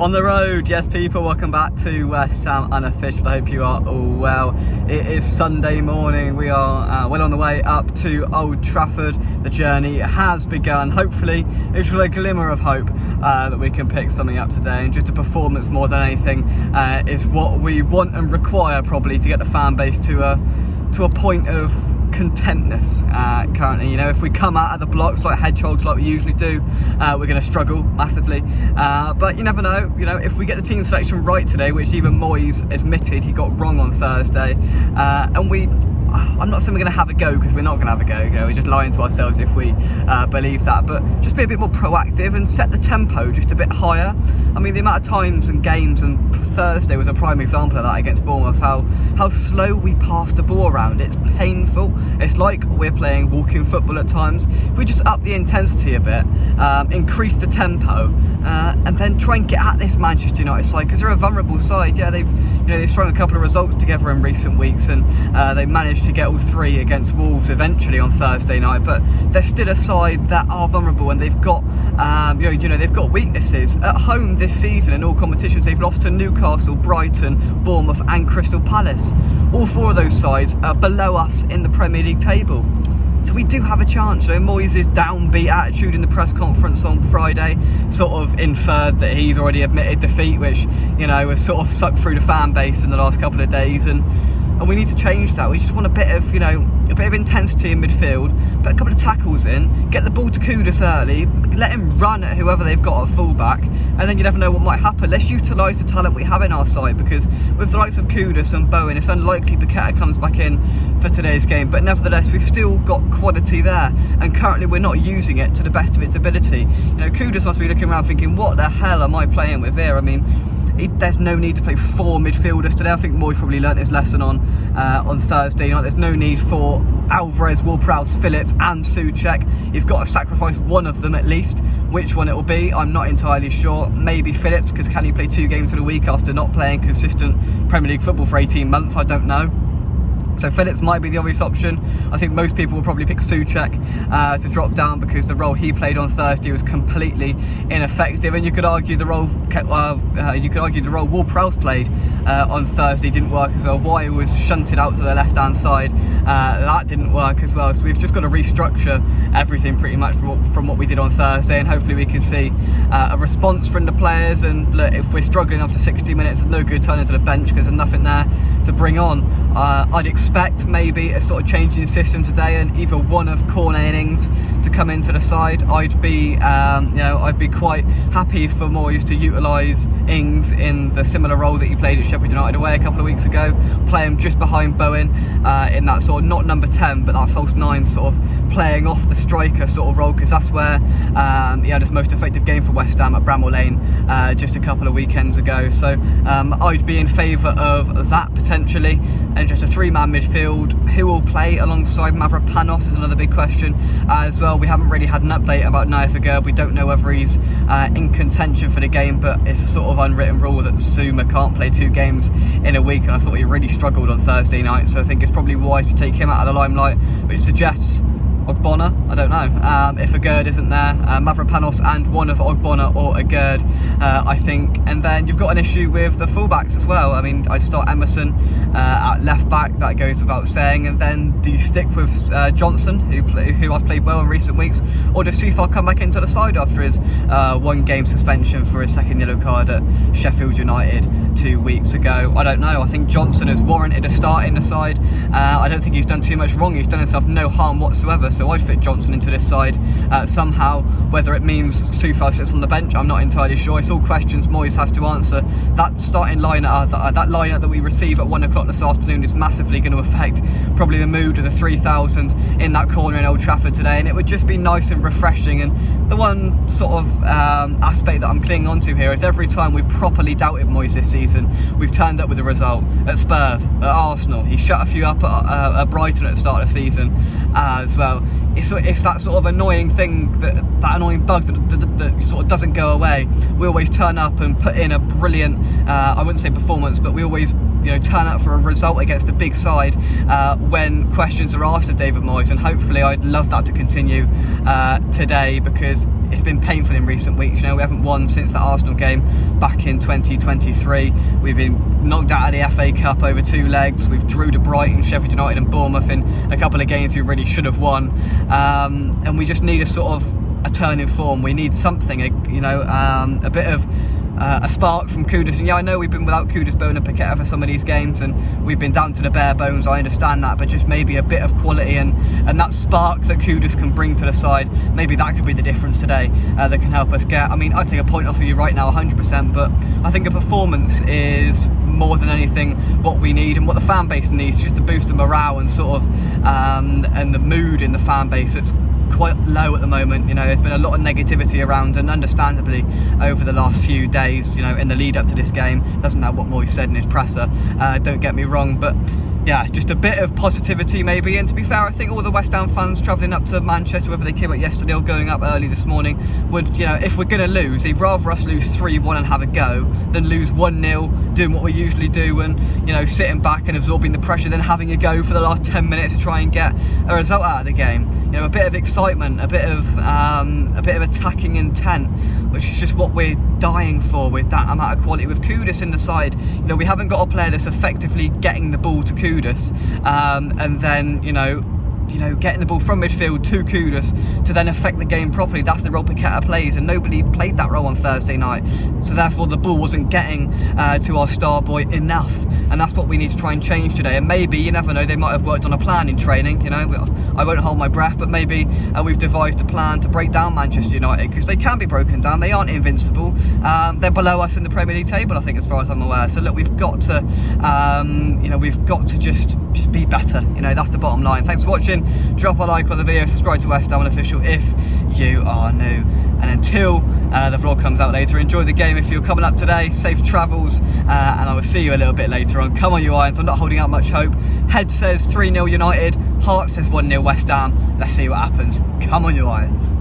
On the road, yes people, welcome back to West Ham Unofficial. I hope you are all well. It is Sunday morning, we are well on the way up to Old Trafford. The journey has begun. Hopefully it's a glimmer of hope that we can pick something up today, and just a performance more than anything is what we want and require probably to get the fan base to a point of contentness currently. You know, if we come out of the blocks like hedgehogs like we usually do, we're going to struggle massively, but you never know. You know, if we get the team selection right today, which even Moyes admitted he got wrong on Thursday, and I'm not saying we're going to have a go, because we're not going to have a go. You know, we're just lying to ourselves if we believe that. But just be a bit more proactive and set the tempo just a bit higher. I mean, the amount of times and games, and Thursday was a prime example of that against Bournemouth, how slow we pass the ball around. It's painful. It's like we're playing walking football at times. If we just up the intensity a bit, increase the tempo, and then try and get at this Manchester United side, because they're a vulnerable side. Yeah, they've thrown a couple of results together in recent weeks, and they managed to get all three against Wolves eventually on Thursday night. But they're still a side that are vulnerable, and they've got they've got weaknesses at home this season. In all competitions, they've lost to Newcastle, Brighton, Bournemouth, and Crystal Palace. All four of those sides are below us in the Premier League table. So we do have a chance. You know, Moyes' downbeat attitude in the press conference on Friday sort of inferred that he's already admitted defeat, which, you know, has sort of sucked through the fan base in the last couple of days, and we need to change that. We just want a bit of intensity in midfield, put a couple of tackles in, get the ball to Kudus early, let him run at whoever they've got at fullback, and then you never know what might happen. Let's utilise the talent we have in our side, because with the likes of Kudus and Bowen, it's unlikely Paqueta comes back in for today's game, but nevertheless we've still got quality there, and currently we're not using it to the best of its ability. You know, Kudus must be looking around thinking, what the hell am I playing with here? I mean, there's no need to play four midfielders today. I think Moyes probably learnt his lesson on Thursday night. There's no need for Alvarez, Ward-Prowse, Phillips and Souček. He's got to sacrifice one of them at least. Which one it will be, I'm not entirely sure. Maybe Phillips, because can he play 2 games in a week after not playing consistent Premier League football for 18 months? I don't know. So Phillips might be the obvious option. I think most people will probably pick Souček to drop down, because the role he played on Thursday was completely ineffective, and you could argue the role Ward-Prowse played on Thursday didn't work as well. Why was shunted out to the left-hand side, that didn't work as well. So we've just got to restructure everything pretty much from what we did on Thursday, and hopefully we can see a response from the players. And look, if we're struggling after 60 minutes, it's no good turning to the bench because there's nothing there to bring on. I'd expect maybe a sort of change in system today, and either one of Cornet and Ings to come into the side. I'd be quite happy for Moyes to utilise Ings in the similar role that he played at Sheffield United away a couple of weeks ago. Play him just behind Bowen in that sort of, not number 10, but that false 9 sort of playing off the striker sort of role, because that's where he had his most effective game for West Ham at Bramall Lane just a couple of weekends ago. So I'd be in favour of that potentially. And just a 3-man midfield. Who will play alongside Mavropanos is another big question as well. We haven't really had an update about Nayafigur. We don't know whether he's in contention for the game, but it's a sort of unwritten rule that Zuma can't play 2 games in a week, and I thought he really struggled on Thursday night, so I think it's probably wise to take him out of the limelight, which suggests Ogbonna, I don't know, if Agurd isn't there, Mavropanos and one of Ogbonna or Agurd, I think. And then you've got an issue with the fullbacks as well. I mean, I start Emerson at left back, that goes without saying. And then do you stick with Johnson, who I've played well in recent weeks, or does Sifar come back into the side after his 1-game suspension for his second yellow card at Sheffield United 2 weeks ago? I don't know. I think Johnson has warranted a start in the side. I don't think he's done too much wrong. He's done himself no harm whatsoever. So I'd fit Johnson into this side somehow. Whether it means Sifar sits on the bench, I'm not entirely sure. It's all questions Moyes has to answer. That starting lineup, that lineup that we receive at 1 o'clock this afternoon is massively going to affect probably the mood of the 3,000 in that corner in Old Trafford today. And it would just be nice and refreshing. And the one sort of aspect that I'm clinging on to here is every time we've properly doubted Moyes this season, we've turned up with a result. At Spurs, at Arsenal, he shut a few up at Brighton at the start of the season as well. It's that sort of annoying thing, that annoying bug that sort of doesn't go away. We always turn up and put in a brilliant, I wouldn't say performance, but we always turn up for a result against a big side when questions are asked of David Moyes, and hopefully I'd love that to continue today, because it's been painful in recent weeks. We haven't won since the Arsenal game back in 2023. We've been knocked out of the FA Cup over 2 legs. We've drew to Brighton, Sheffield United and Bournemouth in a couple of games we really should have won, and we just need a sort of a turn in form. We need something, a bit of a spark from Kudus. And I know we've been without Kudus, Bowen and Paqueta for some of these games, and we've been down to the bare bones. I understand that, but just maybe a bit of quality and that spark that Kudus can bring to the side, maybe that could be the difference today that can help us get. I'd take a point off of you right now 100%, but I think a performance is more than anything what we need, and what the fan base needs, just to boost the morale and sort of and the mood in the fan base. It's quite low at the moment. There's been a lot of negativity around, and understandably, over the last few days, in the lead up to this game. Doesn't know what Moyes said in his presser, don't get me wrong, but yeah, just a bit of positivity maybe. And to be fair, I think all the West Ham fans travelling up to Manchester, whether they came up yesterday or going up early this morning, would, if we're going to lose, they'd rather us lose 3-1 and have a go than lose 1-0, doing what we usually do, and sitting back and absorbing the pressure, then having a go for the last 10 minutes to try and get a result out of the game. A bit of excitement, a bit of attacking intent, which is just what we're dying for with that amount of quality. With Kudus in the side, we haven't got a player that's effectively getting the ball to Kudus, and then getting the ball from midfield to Kudus to then affect the game properly. That's the role Paqueta plays, and nobody played that role on Thursday night. So therefore the ball wasn't getting to our star boy enough, and that's what we need to try and change today. And maybe, you never know, they might have worked on a plan in training. I won't hold my breath, but maybe we've devised a plan to break down Manchester United, because they can be broken down. They aren't invincible. They're below us in the Premier League table, I think, as far as I'm aware. So look, we've got to just be better. That's the bottom line. Thanks for watching. Drop a like on the video, subscribe to West Ham Official if you are new, and until the vlog comes out later, enjoy the game if you're coming up today. Safe travels, and I will see you a little bit later on. Come on, you Irons. I'm not holding out much hope. Head says 3-0 United, heart says 1-0 West Ham. Let's see what happens. Come on, you Irons.